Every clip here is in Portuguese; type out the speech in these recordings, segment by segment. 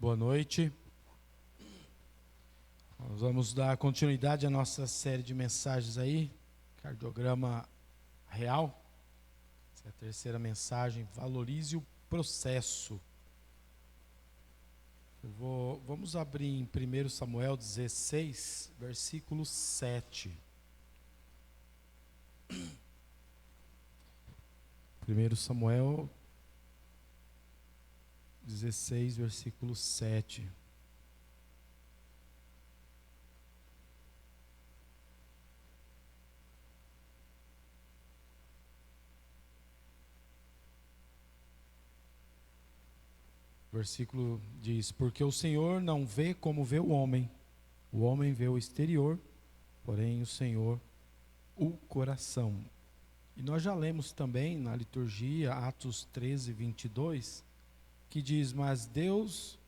Boa noite. Nós vamos dar continuidade à nossa série de mensagens aí, cardiograma real. Essa é a terceira mensagem, valorize o processo. Vamos abrir em 1 Samuel 16, versículo 7. 1 Samuel 16, versículo 7. O versículo diz: porque o Senhor não vê como vê o homem vê o exterior, porém o Senhor o coração. E nós já lemos também na liturgia, Atos 13, 22, que diz: mas Deus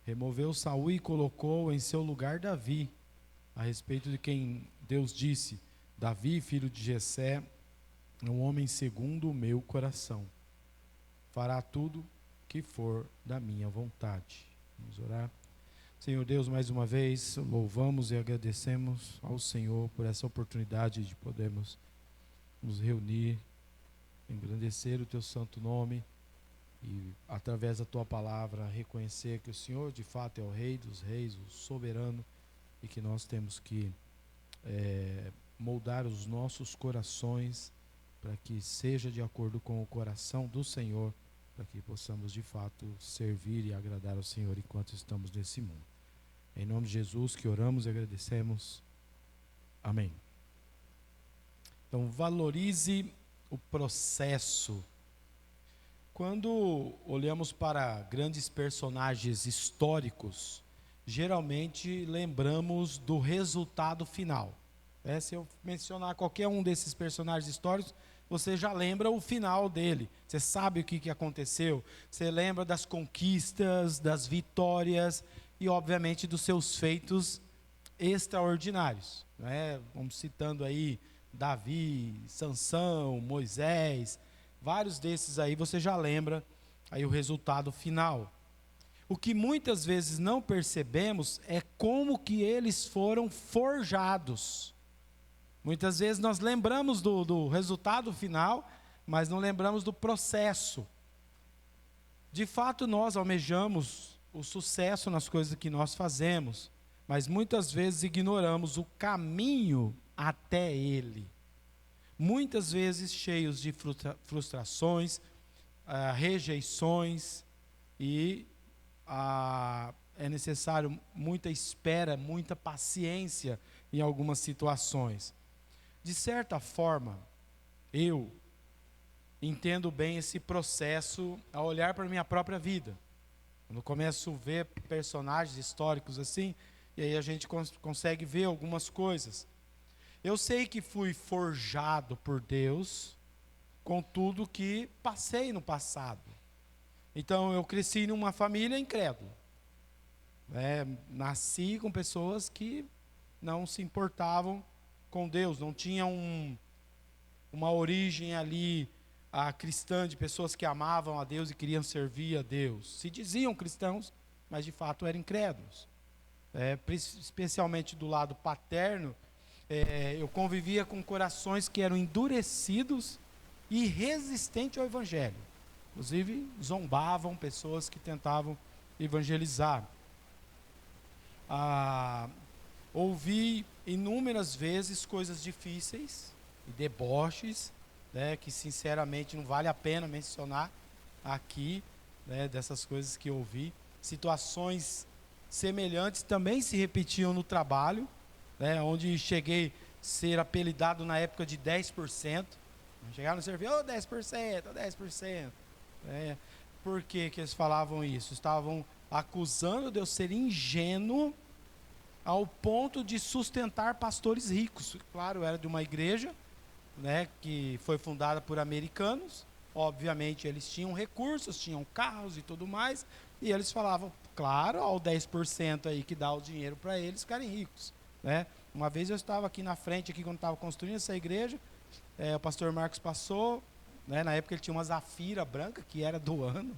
removeu Saul e colocou em seu lugar Davi, a respeito de quem Deus disse: Davi, filho de Jessé, é um homem segundo o meu coração, fará tudo que for da minha vontade. Vamos orar. Senhor Deus, mais uma vez louvamos e agradecemos ao Senhor por essa oportunidade de podermos nos reunir, engrandecer o teu santo nome e, através da tua palavra, reconhecer que o Senhor de fato é o Rei dos Reis, o soberano, e que nós temos que moldar os nossos corações para que seja de acordo com o coração do Senhor, para que possamos de fato servir e agradar ao Senhor enquanto estamos nesse mundo. Em nome de Jesus que oramos e agradecemos. Amém. Então, valorize o processo. Quando olhamos para grandes personagens históricos, geralmente lembramos do resultado final. Se eu mencionar qualquer um desses personagens históricos, você já lembra o final dele. Você sabe o que aconteceu. Você lembra das conquistas, das vitórias e, obviamente, dos seus feitos extraordinários. Vamos citando aí Davi, Sansão, Moisés, vários desses aí você já lembra aí o resultado final. O que muitas vezes não percebemos é como que eles foram forjados. Muitas vezes nós lembramos do resultado final, mas não lembramos do processo. De fato, nós almejamos o sucesso nas coisas que nós fazemos, mas muitas vezes ignoramos o caminho até ele. Muitas vezes cheios de frustrações, rejeições, e é necessário muita espera, muita paciência em algumas situações. De certa forma, eu entendo bem esse processo ao olhar para a minha própria vida. Quando começo a ver personagens históricos assim, e aí a gente consegue ver algumas coisas. Eu sei que fui forjado por Deus com tudo que passei no passado. Então eu cresci numa família incrédula. Nasci com pessoas que não se importavam com Deus, não tinham uma origem ali cristã, de pessoas que amavam a Deus e queriam servir a Deus. Se diziam cristãos, mas de fato eram incrédulos. Especialmente do lado paterno, eu convivia com corações que eram endurecidos e resistentes ao Evangelho. Inclusive, zombavam pessoas que tentavam evangelizar. Ouvi inúmeras vezes coisas difíceis e deboches, que sinceramente não vale a pena mencionar aqui, dessas coisas que ouvi. Situações semelhantes também se repetiam no trabalho, onde cheguei a ser apelidado na época de 10%. Chegaram no serviço, 10%, 10%. Por que eles falavam isso? Estavam acusando de eu ser ingênuo ao ponto de sustentar pastores ricos. Claro, era de uma igreja, que foi fundada por americanos. Obviamente eles tinham recursos, tinham carros e tudo mais, e eles falavam, claro, ao 10% aí que dá o dinheiro para eles ficarem ricos. Uma vez eu estava aqui na frente, quando estava construindo essa igreja, o pastor Marcos passou, na época ele tinha uma Zafira branca, que era do ano,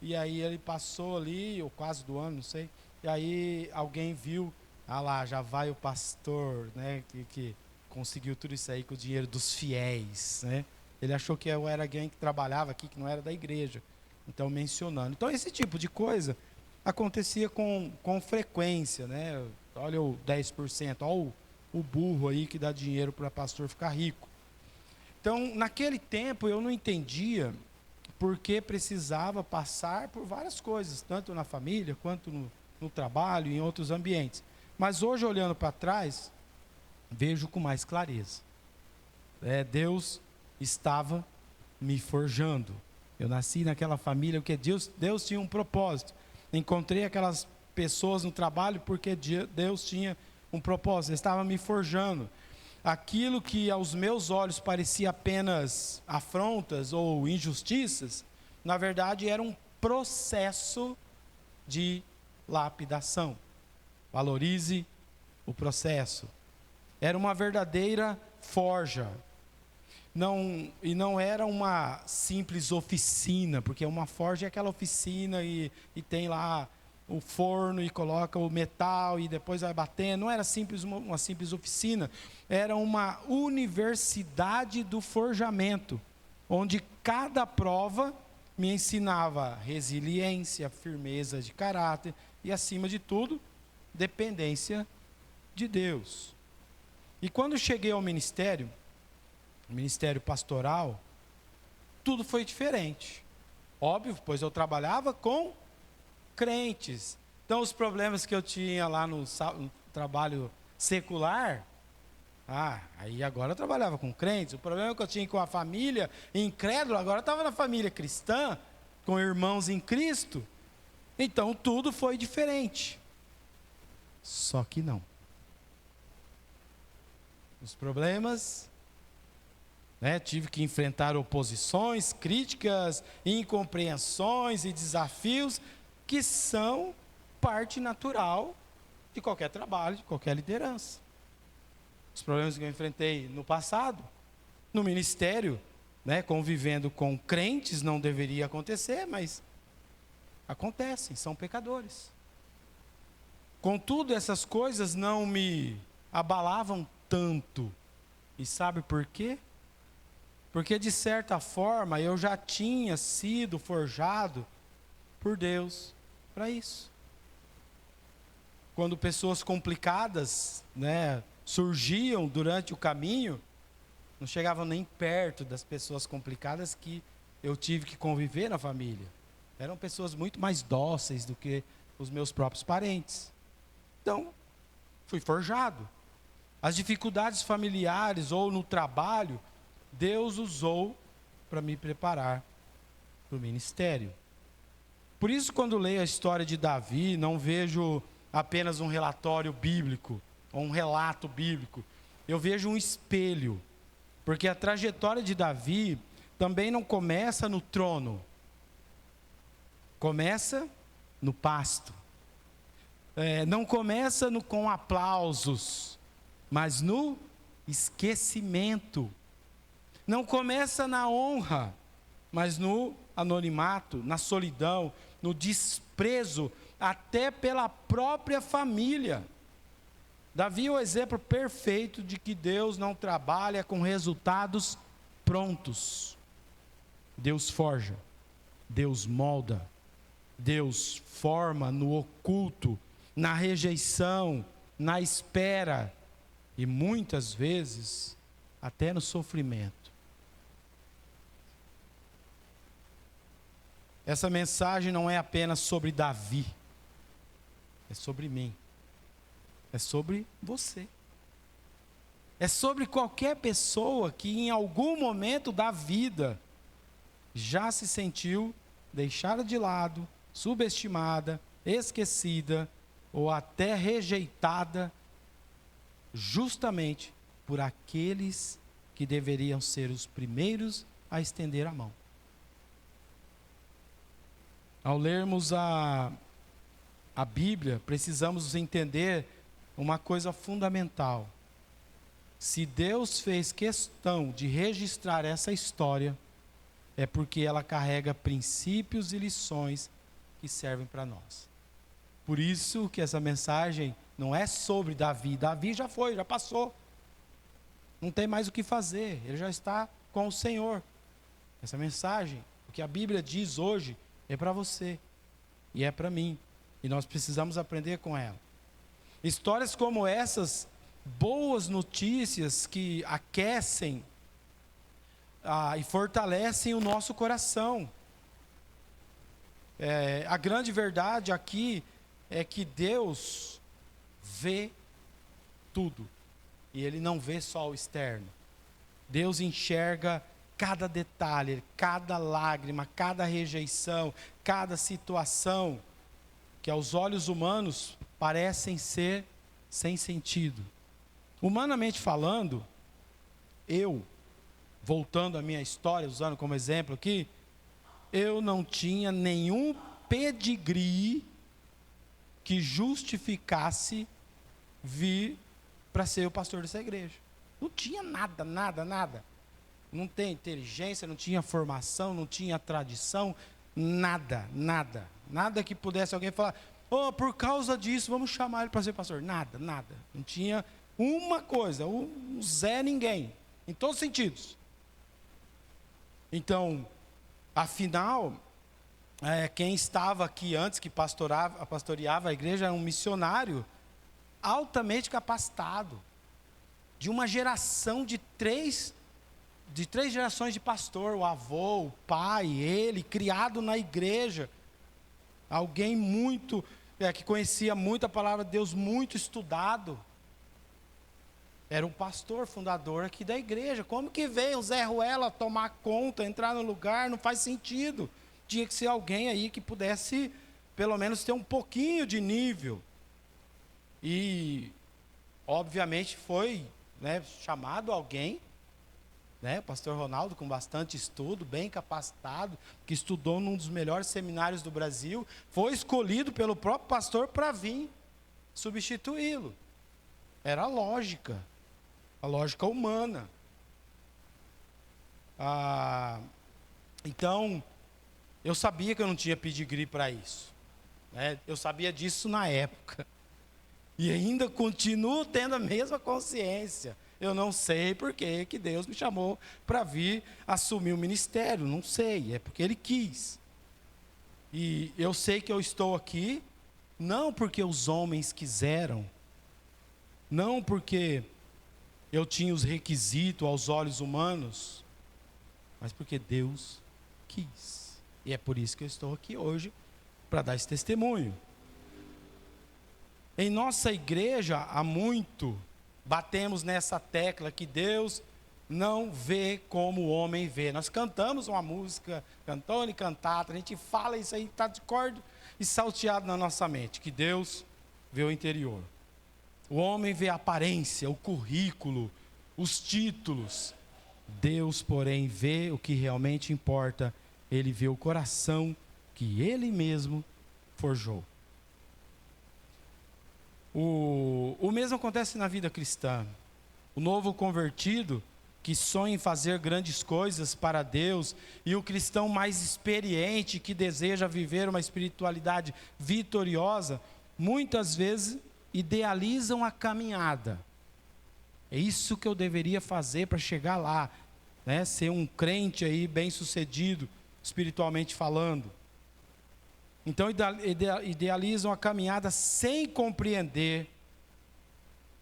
e aí ele passou ali, ou quase do ano, não sei, e aí alguém viu, ah lá, já vai o pastor, né, que conseguiu tudo isso aí com o dinheiro dos fiéis, né? Ele achou que eu era alguém que trabalhava aqui, que não era da igreja. Então, mencionando. Então, esse tipo de coisa acontecia com frequência, né? Olha o 10%, olha o burro aí que dá dinheiro para pastor ficar rico. Então, naquele tempo, eu não entendia porque precisava passar por várias coisas, tanto na família, quanto no trabalho, em outros ambientes. Mas hoje, olhando para trás, vejo com mais clareza. Deus estava me forjando. Eu nasci naquela família porque Deus tinha um propósito. Encontrei aquelas pessoas no trabalho porque Deus tinha um propósito. Ele estava me forjando. Aquilo que aos meus olhos parecia apenas afrontas ou injustiças, na verdade era um processo de lapidação. Valorize o processo. Era uma verdadeira forja. Não era uma simples oficina, porque uma forja é aquela oficina e tem lá o forno e coloca o metal e depois vai batendo. Não era uma simples oficina, era uma universidade do forjamento, onde cada prova me ensinava resiliência, firmeza de caráter e, acima de tudo, dependência de Deus. E quando cheguei ao ministério pastoral, tudo foi diferente. Óbvio, pois eu trabalhava com crentes. Então, os problemas que eu tinha lá no trabalho secular, aí agora eu trabalhava com crentes. O problema que eu tinha com a família incrédula, agora eu estava na família cristã, com irmãos em Cristo. Então, tudo foi diferente. Só que não. Os problemas, tive que enfrentar oposições, críticas, incompreensões e desafios que são parte natural de qualquer trabalho, de qualquer liderança. Os problemas que eu enfrentei no passado, no ministério, convivendo com crentes, não deveria acontecer, mas acontecem, são pecadores. Contudo, essas coisas não me abalavam tanto. E sabe por quê? Porque, de certa forma, eu já tinha sido forjado por Deus para isso. Quando pessoas complicadas, surgiam durante o caminho, não chegavam nem perto das pessoas complicadas que eu tive que conviver na família. Eram pessoas muito mais dóceis do que os meus próprios parentes. Então, fui forjado. As dificuldades familiares ou no trabalho, Deus usou para me preparar para o ministério. Por isso, quando leio a história de Davi, não vejo apenas um relatório bíblico, ou um relato bíblico. Eu vejo um espelho, porque a trajetória de Davi também não começa no trono, começa no pasto. Não começa com aplausos, mas no esquecimento. Não começa na honra, mas no anonimato, na solidão, no desprezo, até pela própria família. Davi é o exemplo perfeito de que Deus não trabalha com resultados prontos. Deus forja, Deus molda, Deus forma no oculto, na rejeição, na espera e muitas vezes até no sofrimento. Essa mensagem não é apenas sobre Davi, é sobre mim, é sobre você. É sobre qualquer pessoa que em algum momento da vida já se sentiu deixada de lado, subestimada, esquecida ou até rejeitada, justamente por aqueles que deveriam ser os primeiros a estender a mão. Ao lermos a Bíblia, precisamos entender uma coisa fundamental. Se Deus fez questão de registrar essa história, é porque ela carrega princípios e lições que servem para nós. Por isso que essa mensagem não é sobre Davi. Davi já foi, já passou. Não tem mais o que fazer, ele já está com o Senhor. Essa mensagem, o que a Bíblia diz hoje, é para você e é para mim. E nós precisamos aprender com ela. Histórias como essas, boas notícias que aquecem e fortalecem o nosso coração. A grande verdade aqui é que Deus vê tudo. E Ele não vê só o externo. Deus enxerga cada detalhe, cada lágrima, cada rejeição, cada situação que aos olhos humanos parecem ser sem sentido. Humanamente falando, voltando à minha história, usando como exemplo aqui, eu não tinha nenhum pedigree que justificasse vir para ser o pastor dessa igreja. Não tinha nada. Não tinha inteligência, não tinha formação, não tinha tradição, nada. Nada que pudesse alguém falar, por causa disso, vamos chamar ele para ser pastor. Nada. Não tinha uma coisa, um Zé ninguém, em todos os sentidos. Então, afinal, quem estava aqui antes, que pastoreava a igreja, era um missionário altamente capacitado, de uma geração de três gerações de pastor, o avô, o pai, ele, criado na igreja, alguém muito, que conhecia muito a palavra de Deus, muito estudado, era um pastor fundador aqui da igreja. Como que veio o Zé Ruela tomar conta, entrar no lugar? Não faz sentido. Tinha que ser alguém aí que pudesse, pelo menos, ter um pouquinho de nível. E, obviamente, foi chamado alguém, o pastor Ronaldo, com bastante estudo, bem capacitado, que estudou num dos melhores seminários do Brasil, foi escolhido pelo próprio pastor para vir substituí-lo. Era a lógica humana. Então, eu sabia que eu não tinha pedigree para isso. Eu sabia disso na época. E ainda continuo tendo a mesma consciência. Eu não sei por que Deus me chamou para vir assumir o ministério. Não sei, é porque Ele quis. E eu sei que eu estou aqui, não porque os homens quiseram, não porque eu tinha os requisitos aos olhos humanos, mas porque Deus quis. E é por isso que eu estou aqui hoje, para dar esse testemunho. Em nossa igreja, há muito, batemos nessa tecla que Deus não vê como o homem vê. Nós cantamos uma música, cantone cantata, a gente fala isso aí, está de cordo e salteado na nossa mente, que Deus vê o interior. O homem vê a aparência, o currículo, os títulos. Deus, porém, vê o que realmente importa. Ele vê o coração que Ele mesmo forjou. O mesmo acontece na vida cristã. O novo convertido, que sonha em fazer grandes coisas para Deus, e o cristão mais experiente, que deseja viver uma espiritualidade vitoriosa, muitas vezes idealizam a caminhada. É isso que eu deveria fazer para chegar lá, ser um crente aí bem sucedido, espiritualmente falando. Então idealizam a caminhada sem compreender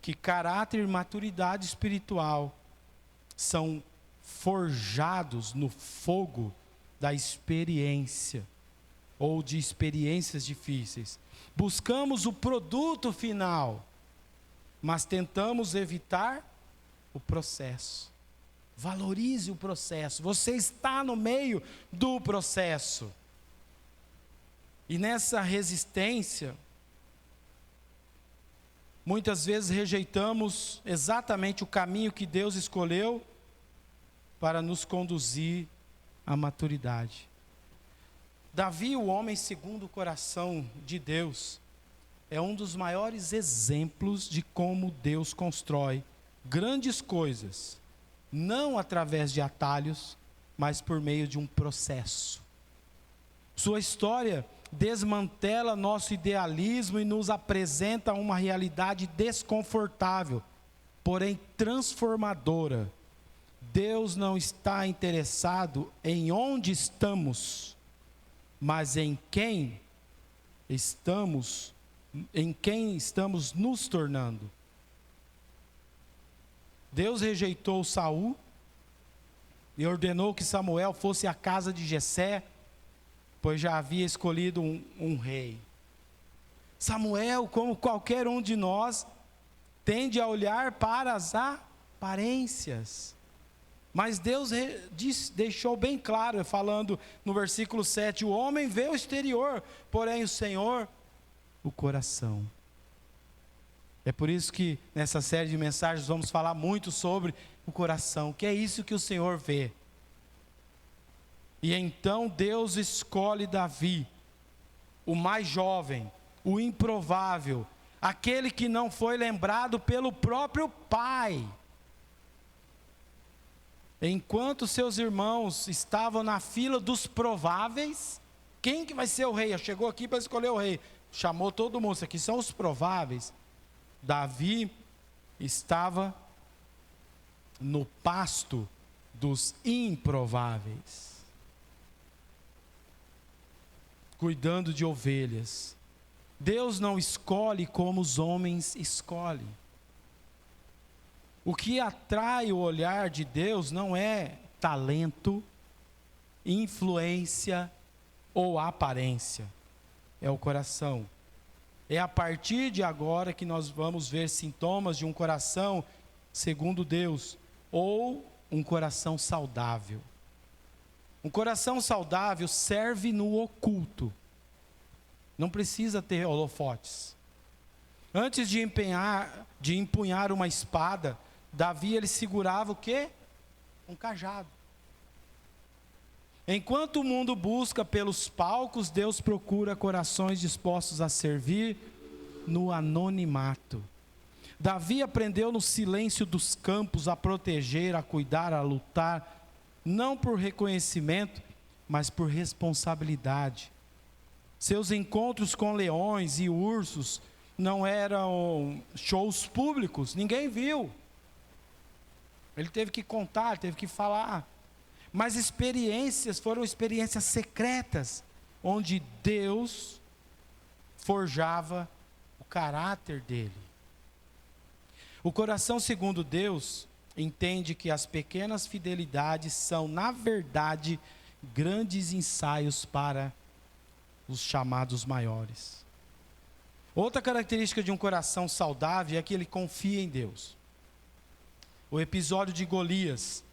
que caráter e maturidade espiritual são forjados no fogo da experiência ou de experiências difíceis. Buscamos o produto final, mas tentamos evitar o processo. Valorize o processo. Você está no meio do processo. E nessa resistência, muitas vezes rejeitamos exatamente o caminho que Deus escolheu para nos conduzir à maturidade. Davi, o homem segundo o coração de Deus, é um dos maiores exemplos de como Deus constrói grandes coisas, não através de atalhos, mas por meio de um processo. Sua história desmantela nosso idealismo e nos apresenta uma realidade desconfortável, porém transformadora. Deus não está interessado em onde estamos, mas em quem estamos nos tornando. Deus rejeitou Saul e ordenou que Samuel fosse à casa de Jessé, pois já havia escolhido um rei. Samuel, como qualquer um de nós, tende a olhar para as aparências. Mas Deus deixou bem claro, falando no versículo 7, o homem vê o exterior, porém o Senhor, o coração. É por isso que nessa série de mensagens vamos falar muito sobre o coração, que é isso que o Senhor vê. E então Deus escolhe Davi, o mais jovem, o improvável, aquele que não foi lembrado pelo próprio pai. Enquanto seus irmãos estavam na fila dos prováveis, quem que vai ser o rei? Chegou aqui para escolher o rei. Chamou todo mundo, isso aqui são os prováveis. Davi estava no pasto dos improváveis, cuidando de ovelhas. Deus não escolhe como os homens escolhem. O que atrai o olhar de Deus não é talento, influência ou aparência, é o coração. É a partir de agora que nós vamos ver sintomas de um coração segundo Deus, ou um coração saudável. Um coração saudável serve no oculto, não precisa ter holofotes. Antes de empunhar uma espada, Davi ele segurava o quê? Um cajado. Enquanto o mundo busca pelos palcos, Deus procura corações dispostos a servir no anonimato. Davi aprendeu no silêncio dos campos a proteger, a cuidar, a lutar, não por reconhecimento, mas por responsabilidade. Seus encontros com leões e ursos não eram shows públicos, ninguém viu. Ele teve que contar, teve que falar. Mas foram experiências secretas, onde Deus forjava o caráter dele. O coração segundo Deus entende que as pequenas fidelidades são, na verdade, grandes ensaios para os chamados maiores. Outra característica de um coração saudável é que ele confia em Deus. O episódio de Golias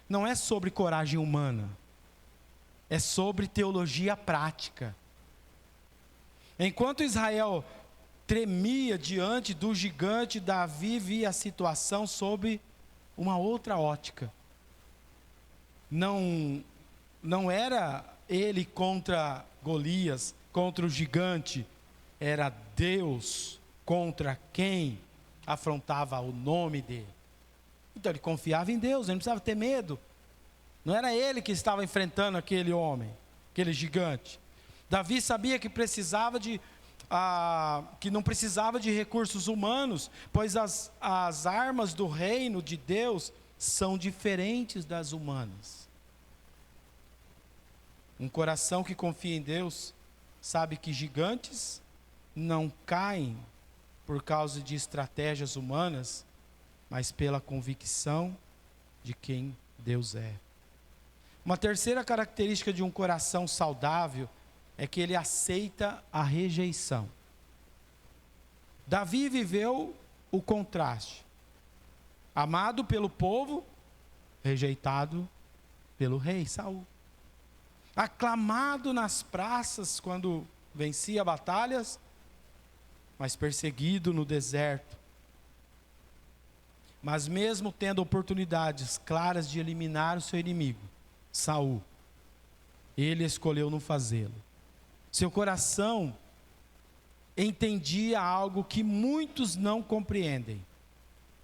não é sobre coragem humana, é sobre teologia prática. Enquanto Israel tremia diante do gigante, Davi via a situação sob uma outra ótica. Não era ele contra Golias, contra o gigante, era Deus contra quem afrontava o nome dele. Então ele confiava em Deus, ele não precisava ter medo. Não era ele que estava enfrentando aquele homem, aquele gigante. Davi sabia que que não precisava de recursos humanos, pois as armas do reino de Deus são diferentes das humanas. Um coração que confia em Deus sabe que gigantes não caem por causa de estratégias humanas, mas pela convicção de quem Deus é. Uma terceira característica de um coração saudável é que ele aceita a rejeição. Davi viveu o contraste. Amado pelo povo, rejeitado pelo rei Saul. Aclamado nas praças quando vencia batalhas, mas perseguido no deserto. Mas mesmo tendo oportunidades claras de eliminar o seu inimigo, Saul, ele escolheu não fazê-lo. Seu coração entendia algo que muitos não compreendem.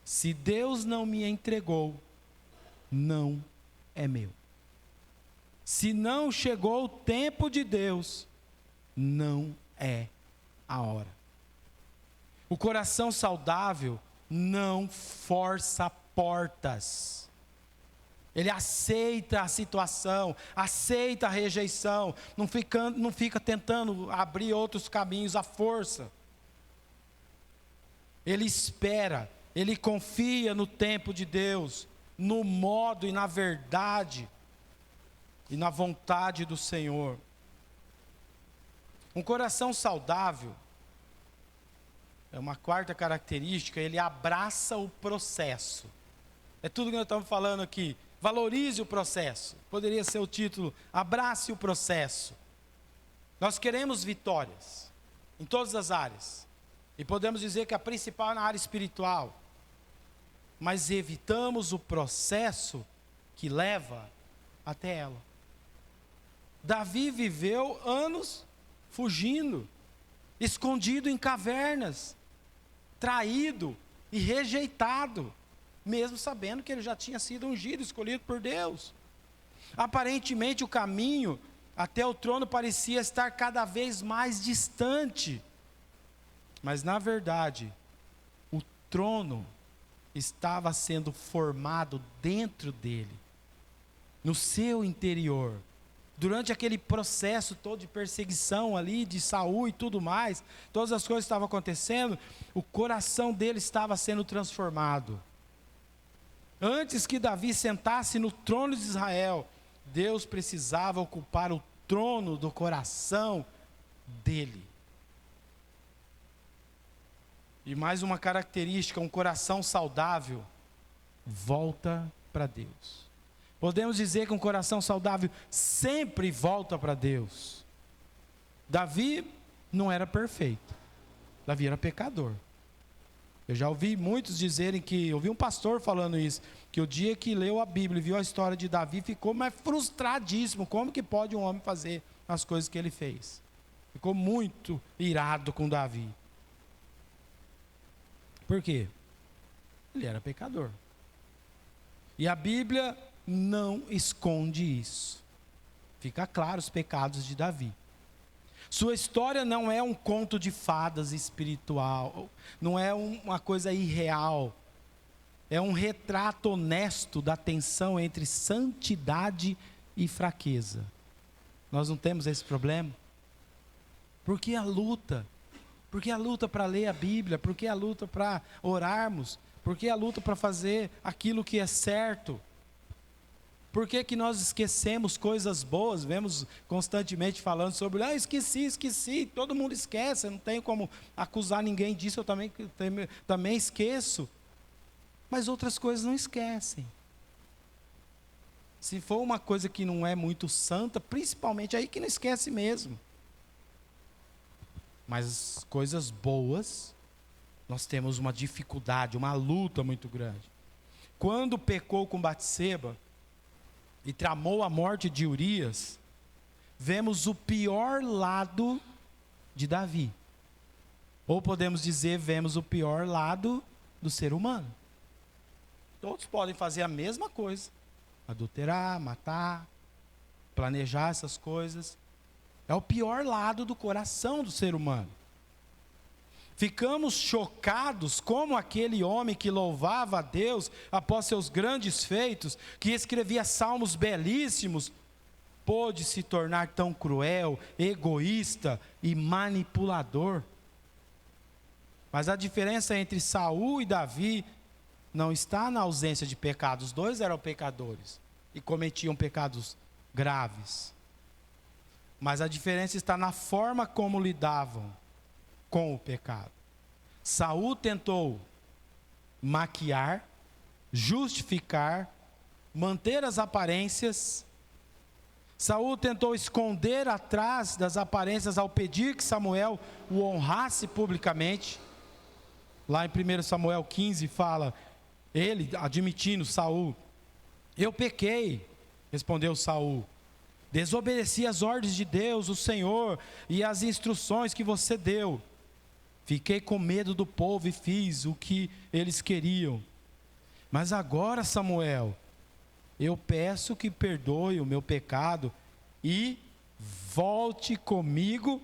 Se Deus não me entregou, não é meu. Se não chegou o tempo de Deus, não é a hora. O coração saudável não força portas. Ele aceita a situação, aceita a rejeição, não fica tentando abrir outros caminhos à força. Ele espera, ele confia no tempo de Deus, no modo e na verdade e na vontade do Senhor. Um coração saudável, é uma quarta característica, ele abraça o processo. É tudo que nós estamos falando aqui. Valorize o processo. Poderia ser o título, abrace o processo. Nós queremos vitórias em todas as áreas. E podemos dizer que a principal é na área espiritual. Mas evitamos o processo que leva até ela. Davi viveu anos fugindo, escondido em cavernas, traído e rejeitado, mesmo sabendo que ele já tinha sido ungido, escolhido por Deus. Aparentemente o caminho até o trono parecia estar cada vez mais distante, mas na verdade, o trono estava sendo formado dentro dele, no seu interior. Durante aquele processo todo de perseguição ali, de Saul e tudo mais, todas as coisas estavam acontecendo, o coração dele estava sendo transformado. Antes que Davi sentasse no trono de Israel, Deus precisava ocupar o trono do coração dele. E mais uma característica, um coração saudável, volta para Deus. Podemos dizer que um coração saudável sempre volta para Deus. Davi não era perfeito. Davi era pecador. Eu já ouvi muitos dizerem que, ouvi um pastor falando isso, que o dia que leu a Bíblia e viu a história de Davi, ficou mais frustradíssimo. Como que pode um homem fazer as coisas que ele fez? Ficou muito irado com Davi. Por quê? Ele era pecador. E a Bíblia não esconde isso. Fica claro os pecados de Davi. Sua história não é um conto de fadas espiritual, não é uma coisa irreal. É um retrato honesto da tensão entre santidade e fraqueza. Nós não temos esse problema? Por que a luta? Por que a luta para ler a Bíblia? Por que a luta para orarmos? Por que a luta para fazer aquilo que é certo? Por que que nós esquecemos coisas boas? Vemos constantemente falando sobre, esqueci, todo mundo esquece, eu não tenho como acusar ninguém disso, eu também esqueço. Mas outras coisas não esquecem. Se for uma coisa que não é muito santa, principalmente aí que não esquece mesmo. Mas as coisas boas, nós temos uma dificuldade, uma luta muito grande. Quando pecou com Batseba e tramou a morte de Urias, vemos o pior lado de Davi. Ou podemos dizer, vemos o pior lado do ser humano. Todos podem fazer a mesma coisa. Adulterar, matar, planejar essas coisas. É o pior lado do coração do ser humano. Ficamos chocados como aquele homem que louvava a Deus após seus grandes feitos, que escrevia salmos belíssimos, pôde se tornar tão cruel, egoísta e manipulador. Mas a diferença entre Saul e Davi não está na ausência de pecado. Os dois eram pecadores e cometiam pecados graves. Mas a diferença está na forma como lidavam com o pecado. Saul tentou maquiar, justificar, manter as aparências. Saul tentou esconder atrás das aparências ao pedir que Samuel o honrasse publicamente. Lá em 1 Samuel 15 fala, ele admitindo, Saul, eu pequei, respondeu Saul, desobedeci as ordens de Deus, o Senhor, e as instruções que você deu. Fiquei com medo do povo e fiz o que eles queriam. Mas agora, Samuel, eu peço que perdoe o meu pecado e volte comigo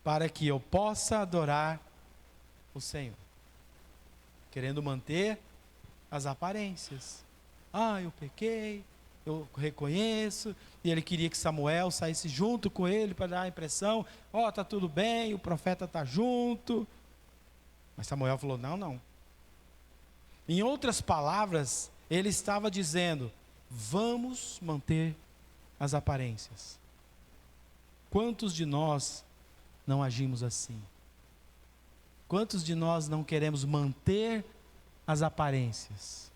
para que eu possa adorar o Senhor. Querendo manter as aparências. Eu pequei, eu reconheço. E ele queria que Samuel saísse junto com ele para dar a impressão: está tudo bem, o profeta está junto. Mas Samuel falou: não. Em outras palavras, ele estava dizendo: vamos manter as aparências. Quantos de nós não agimos assim? Quantos de nós não queremos manter as aparências?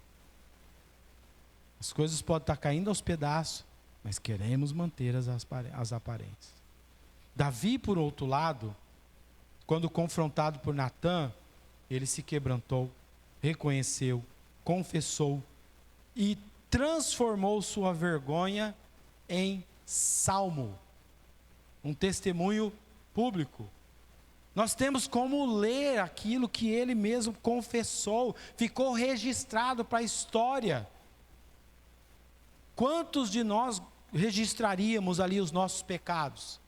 As coisas podem estar caindo aos pedaços, mas queremos manter as aparências. Davi, por outro lado, quando confrontado por Natã, ele se quebrantou, reconheceu, confessou e transformou sua vergonha em salmo, um testemunho público. Nós temos como ler aquilo que ele mesmo confessou, ficou registrado para a história. Quantos de nós registraríamos ali os nossos pecados?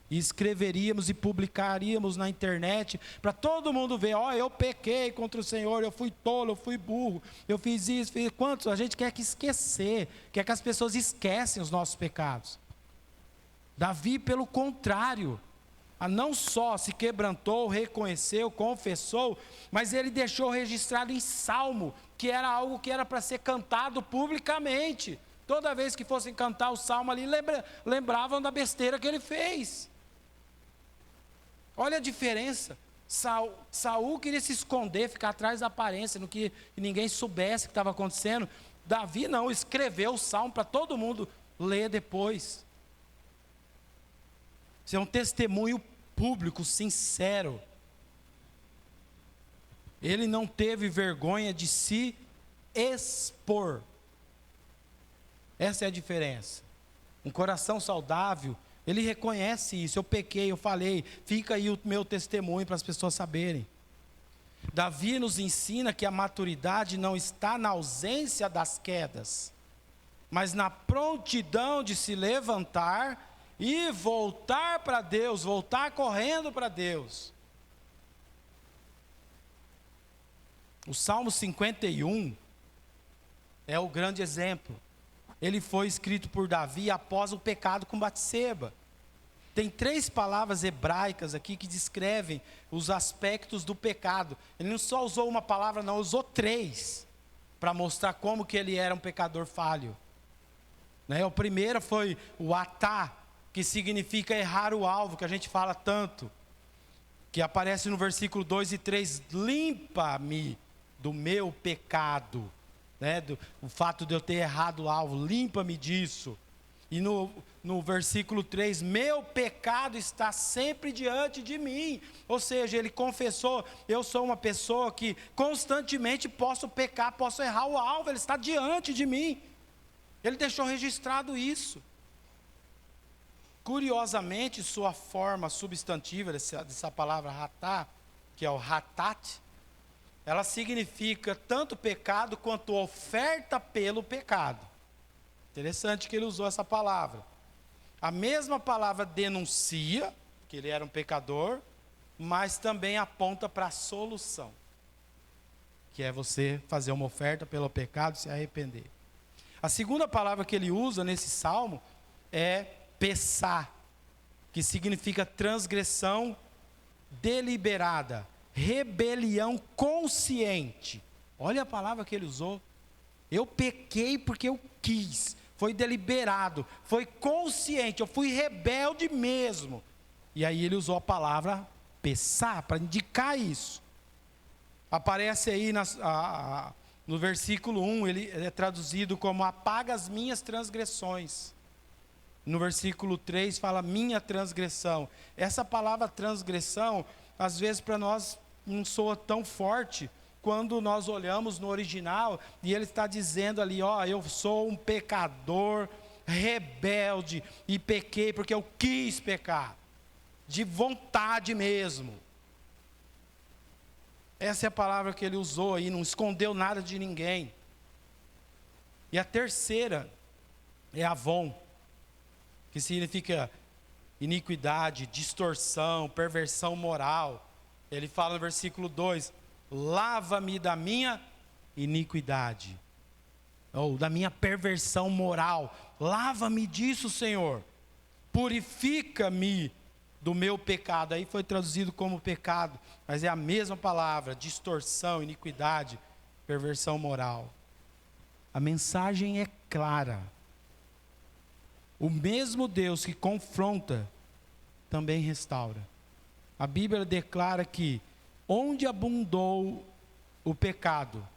E escreveríamos e publicaríamos na internet para todo mundo ver: eu pequei contra o Senhor, eu fui tolo, eu fui burro, eu fiz isso, fiz... Quantos? A gente quer que esquecer, quer que as pessoas esquecem os nossos pecados. Davi, pelo contrário, não só se quebrantou, reconheceu, confessou, mas ele deixou registrado em salmo, que era algo que era para ser cantado publicamente. Toda vez que fossem cantar o salmo ali, lembravam da besteira que ele fez. Olha a diferença. Saul queria se esconder, ficar atrás da aparência, no que ninguém soubesse o que estava acontecendo. Davi não, escreveu o salmo para todo mundo ler depois. Isso é um testemunho público, sincero. Ele não teve vergonha de se expor. Essa é a diferença. Um coração saudável, ele reconhece isso: eu pequei, eu falei, fica aí o meu testemunho para as pessoas saberem. Davi nos ensina que a maturidade não está na ausência das quedas, mas na prontidão de se levantar e voltar para Deus, voltar correndo para Deus. O Salmo 51 é o grande exemplo. Ele foi escrito por Davi após o pecado com Batseba. Tem 3 palavras hebraicas aqui que descrevem os aspectos do pecado. Ele não só usou uma palavra, não, usou 3, para mostrar como que ele era um pecador falho. O primeiro foi o atá, que significa errar o alvo, que a gente fala tanto, que aparece no versículo 2 e 3, limpa-me do meu pecado. O fato de eu ter errado o alvo, limpa-me disso. E no versículo 3, meu pecado está sempre diante de mim. Ou seja, ele confessou: eu sou uma pessoa que constantemente posso pecar, posso errar o alvo, ele está diante de mim. Ele deixou registrado isso. Curiosamente, sua forma substantiva dessa palavra ratá, que é o hatat, ela significa tanto pecado quanto oferta pelo pecado. Interessante que ele usou essa palavra. A mesma palavra denuncia que ele era um pecador, mas também aponta para a solução, que é você fazer uma oferta pelo pecado e se arrepender. A segunda palavra que ele usa nesse salmo é pessá, que significa transgressão deliberada, rebelião consciente. Olha a palavra que ele usou. Eu pequei porque eu quis, foi deliberado, foi consciente, eu fui rebelde mesmo. E aí ele usou a palavra pessá para indicar isso. Aparece aí no versículo 1, ele é traduzido como apaga as minhas transgressões. No versículo 3 fala minha transgressão. Essa palavra transgressão, às vezes para nós não soa tão forte, quando nós olhamos no original, e ele está dizendo ali, eu sou um pecador rebelde, e pequei porque eu quis pecar, de vontade mesmo. Essa é a palavra que ele usou aí, não escondeu nada de ninguém. E a terceira é avon, que significa iniquidade, distorção, perversão moral. Ele fala no versículo 2: lava-me da minha iniquidade, ou da minha perversão moral. Lava-me disso, Senhor. Purifica-me do meu pecado. Aí foi traduzido como pecado, mas é a mesma palavra: distorção, iniquidade, perversão moral. A mensagem é clara. O mesmo Deus que confronta, também restaura. A Bíblia declara que onde abundou o pecado,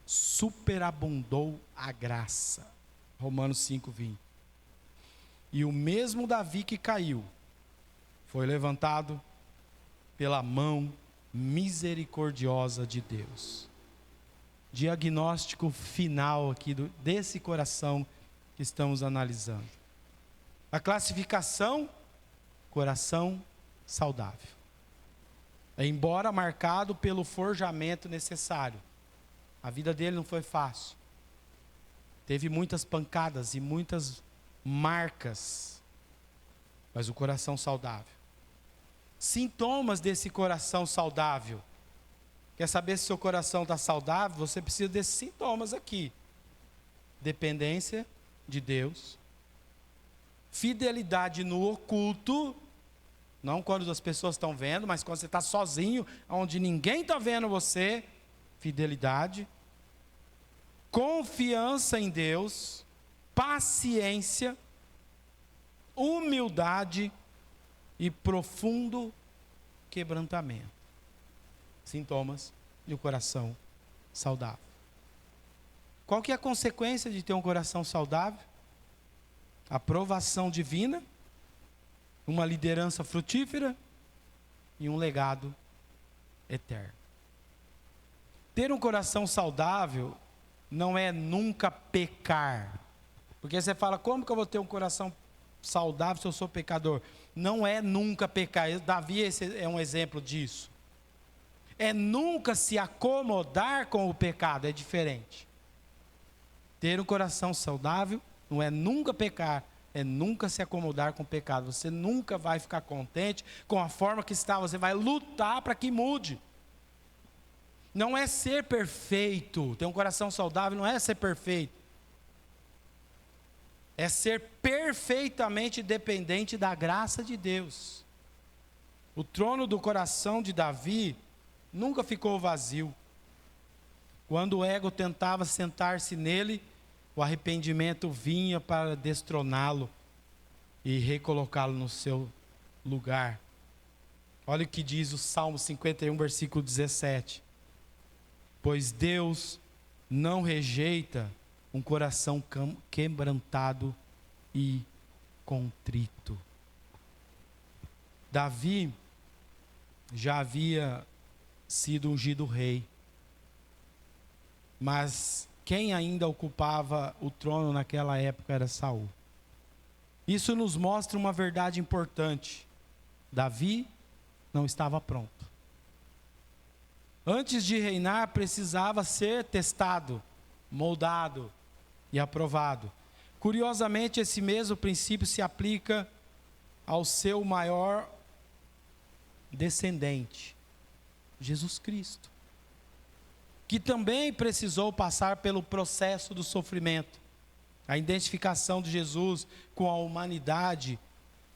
superabundou a graça. Romanos 5:20. E o mesmo Davi que caiu, foi levantado pela mão misericordiosa de Deus. Diagnóstico final aqui desse coração que estamos analisando. A classificação: coração saudável. Embora marcado pelo forjamento necessário, a vida dele não foi fácil. Teve muitas pancadas e muitas marcas, mas o coração saudável. Sintomas desse coração saudável. Quer saber se seu coração está saudável? Você precisa desses sintomas aqui: dependência de Deus, fidelidade no oculto, não quando as pessoas estão vendo, mas quando você está sozinho, onde ninguém está vendo você, fidelidade, confiança em Deus, paciência, humildade e profundo quebrantamento. Sintomas de um coração saudável. Qual que é a consequência de ter um coração saudável? Aprovação divina, uma liderança frutífera e um legado eterno. Ter um coração saudável não é nunca pecar. Porque você fala: como que eu vou ter um coração saudável se eu sou pecador? Não é nunca pecar. Davi é um exemplo disso. É nunca se acomodar com o pecado, é diferente. Ter um coração saudável não é nunca pecar, é nunca se acomodar com o pecado. Você nunca vai ficar contente com a forma que está, você vai lutar para que mude. Não é ser perfeito. Ter um coração saudável não é ser perfeito. É ser perfeitamente dependente da graça de Deus. O trono do coração de Davi nunca ficou vazio. Quando o ego tentava sentar-se nele, o arrependimento vinha para destroná-lo e recolocá-lo no seu lugar. Olha o que diz o Salmo 51, versículo 17. Pois Deus não rejeita um coração quebrantado e contrito. Davi já havia sido ungido rei, mas quem ainda ocupava o trono naquela época era Saul. Isso nos mostra uma verdade importante: Davi não estava pronto. Antes de reinar, precisava ser testado, moldado e aprovado. Curiosamente, esse mesmo princípio se aplica ao seu maior descendente, Jesus Cristo, que também precisou passar pelo processo do sofrimento. A identificação de Jesus com a humanidade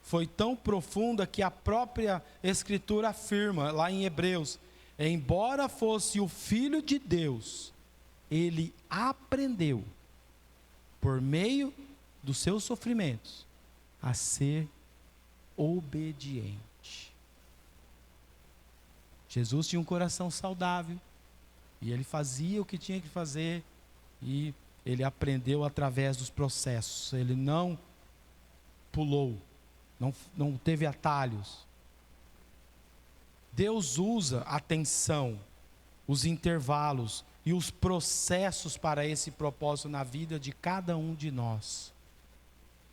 foi tão profunda que a própria Escritura afirma, lá em Hebreus: embora fosse o Filho de Deus, ele aprendeu, por meio dos seus sofrimentos, a ser obediente. Jesus tinha um coração saudável, e ele fazia o que tinha que fazer, e ele aprendeu através dos processos. Ele não pulou, não teve atalhos. Deus usa a tensão, os intervalos e os processos para esse propósito na vida de cada um de nós.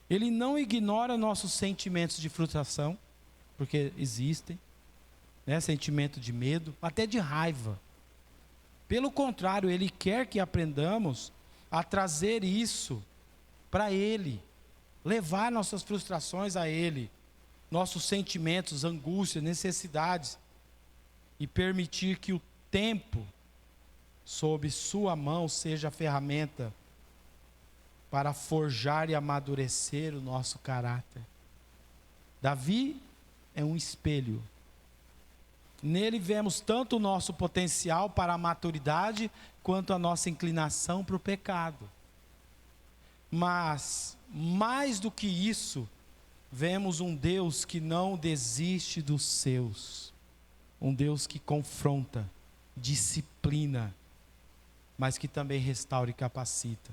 Ele não ignora nossos sentimentos de frustração, porque existem, né? Sentimento de medo, até de raiva. Pelo contrário, Ele quer que aprendamos a trazer isso para Ele, levar nossas frustrações a Ele, nossos sentimentos, angústias, necessidades, e permitir que o tempo, sob sua mão, seja a ferramenta para forjar e amadurecer o nosso caráter. Davi é um espelho. Nele vemos tanto o nosso potencial para a maturidade, quanto a nossa inclinação para o pecado. Mas, mais do que isso, vemos um Deus que não desiste dos seus. Um Deus que confronta, disciplina, mas que também restaura e capacita.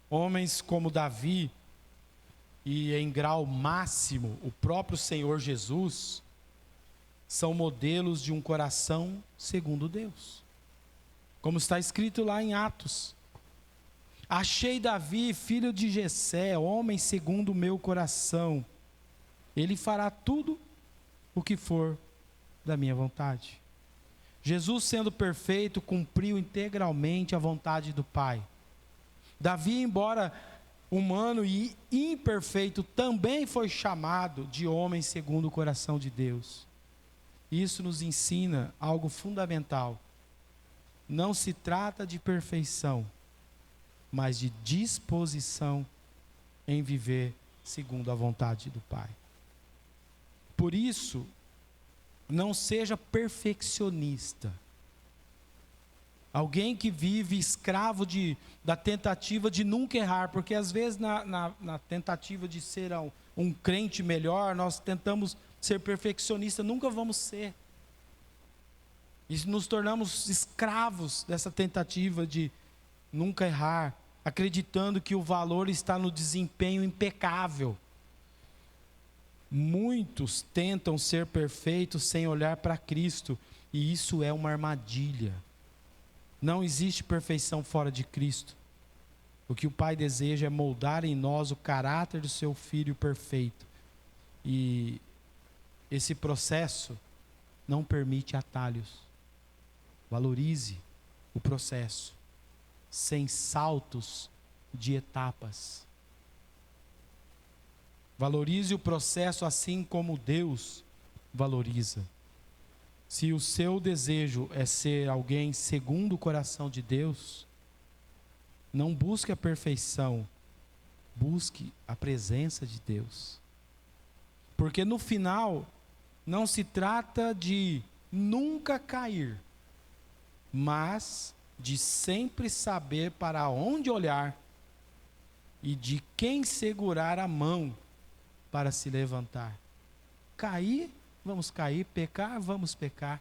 Homens como Davi, e em grau máximo o próprio Senhor Jesus, são modelos de um coração segundo Deus. Como está escrito lá em Atos: achei Davi, filho de Jessé, homem segundo o meu coração. Ele fará tudo o que for da minha vontade. Jesus, sendo perfeito, cumpriu integralmente a vontade do Pai. Davi, embora humano e imperfeito, também foi chamado de homem segundo o coração de Deus. Isso nos ensina algo fundamental. Não se trata de perfeição, mas de disposição em viver segundo a vontade do Pai. Por isso, não seja perfeccionista. Alguém que vive escravo da tentativa de nunca errar, porque às vezes na tentativa de ser um crente melhor, nós tentamos ser perfeccionistas, nunca vamos ser. E nos tornamos escravos dessa tentativa de nunca errar, acreditando que o valor está no desempenho impecável. Muitos tentam ser perfeitos sem olhar para Cristo, e isso é uma armadilha. Não existe perfeição fora de Cristo. O que o Pai deseja é moldar em nós o caráter do seu Filho perfeito. E esse processo não permite atalhos. Valorize o processo, sem saltos de etapas. Valorize o processo assim como Deus valoriza. Se o seu desejo é ser alguém segundo o coração de Deus, não busque a perfeição, busque a presença de Deus. Porque no final, não se trata de nunca cair, mas de sempre saber para onde olhar e de quem segurar a mão para se levantar. Cair, vamos cair, pecar, vamos pecar,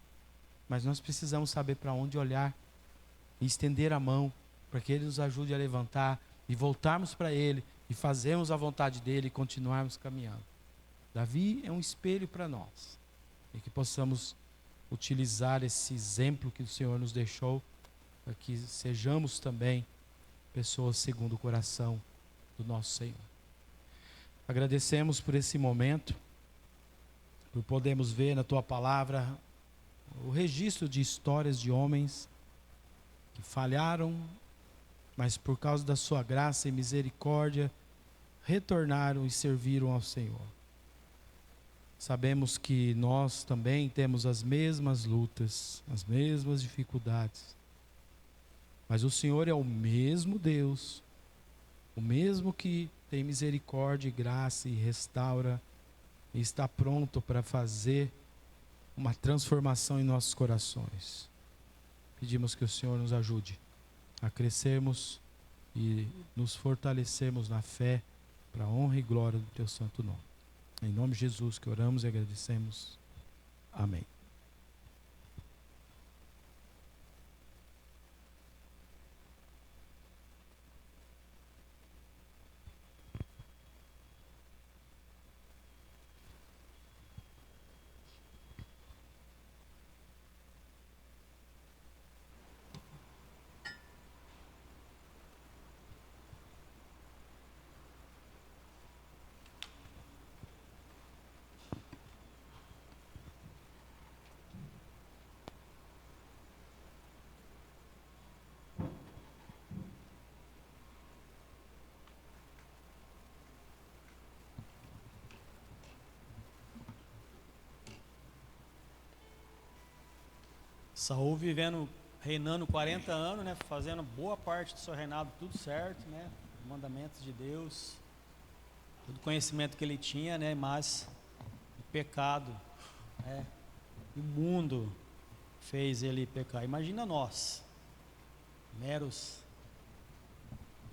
mas nós precisamos saber para onde olhar e estender a mão para que Ele nos ajude a levantar e voltarmos para Ele e fazermos a vontade dEle e continuarmos caminhando. Davi é um espelho para nós, e que possamos utilizar esse exemplo que o Senhor nos deixou, para que sejamos também pessoas segundo o coração do nosso Senhor. Agradecemos por esse momento, por podermos ver na Tua Palavra o registro de histórias de homens que falharam, mas por causa da Sua graça e misericórdia, retornaram e serviram ao Senhor. Sabemos que nós também temos as mesmas lutas, as mesmas dificuldades. Mas o Senhor é o mesmo Deus, o mesmo que tem misericórdia e graça e restaura, e está pronto para fazer uma transformação em nossos corações. Pedimos que o Senhor nos ajude a crescermos e nos fortalecermos na fé, para a honra e glória do Teu santo nome. Em nome de Jesus que oramos e agradecemos. Amém. Saul reinando 40 anos, né? Fazendo boa parte do seu reinado tudo certo, né? Mandamentos de Deus, todo o conhecimento que ele tinha, né? Mas o pecado, né? O mundo fez ele pecar. Imagina nós, meros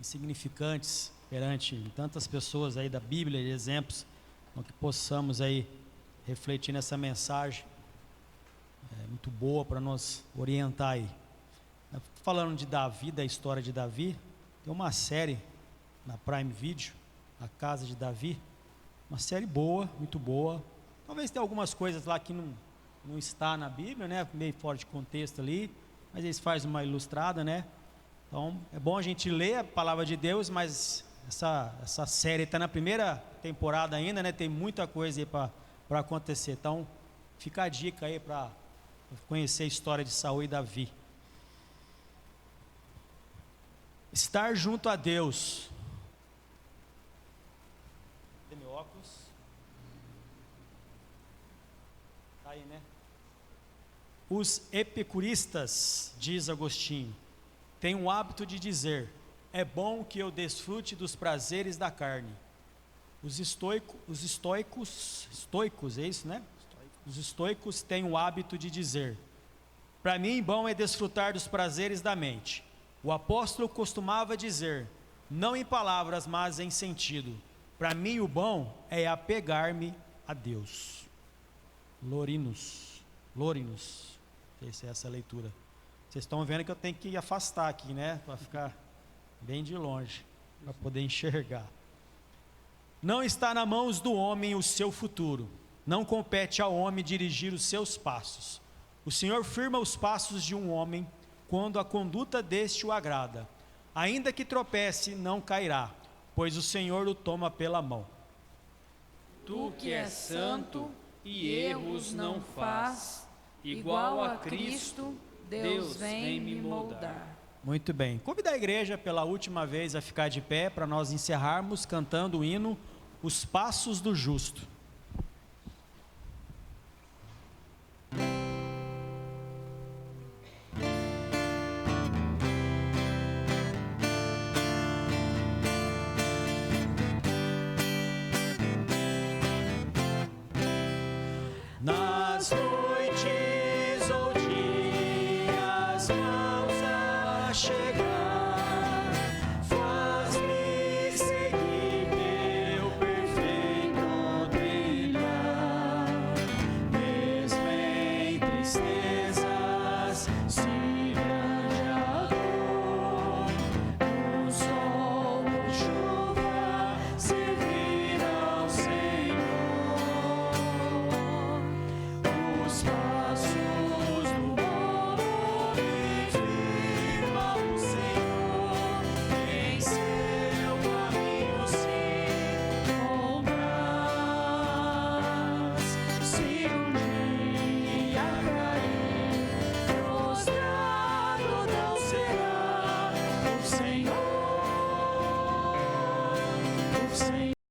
insignificantes perante tantas pessoas aí da Bíblia, de exemplos, com que possamos aí refletir nessa mensagem muito boa para nos orientar aí. Falando de Davi, da história de Davi, tem uma série na Prime Video, A Casa de Davi, uma série boa, muito boa. Talvez tenha algumas coisas lá que não está na Bíblia, né? Meio fora de contexto ali, mas eles fazem uma ilustrada, né? Então é bom a gente ler a palavra de Deus, mas essa série está na primeira temporada ainda, né? Tem muita coisa aí para acontecer. Então fica a dica aí para conhecer a história de Saul e Davi. Estar junto a Deus. Tem meu óculos? Tá aí, né? Os epicuristas, diz Agostinho, têm o hábito de dizer: é bom que eu desfrute dos prazeres da carne. Os estoicos, é isso, né? Os estoicos têm o hábito de dizer: para mim, bom é desfrutar dos prazeres da mente. O apóstolo costumava dizer, não em palavras, mas em sentido: para mim, o bom é apegar-me a Deus. Lorinus, não sei se é essa a leitura. Vocês estão vendo que eu tenho que afastar aqui, né? Para ficar bem de longe, para poder enxergar. Não está nas mãos do homem o seu futuro. Não compete ao homem dirigir os seus passos. O Senhor firma os passos de um homem quando a conduta deste o agrada. Ainda que tropece, não cairá, pois o Senhor o toma pela mão. Tu que és santo e erros não faz, igual a Cristo, Deus vem me moldar. Muito bem. Convido a igreja pela última vez a ficar de pé para nós encerrarmos cantando o hino Os Passos do Justo. Nas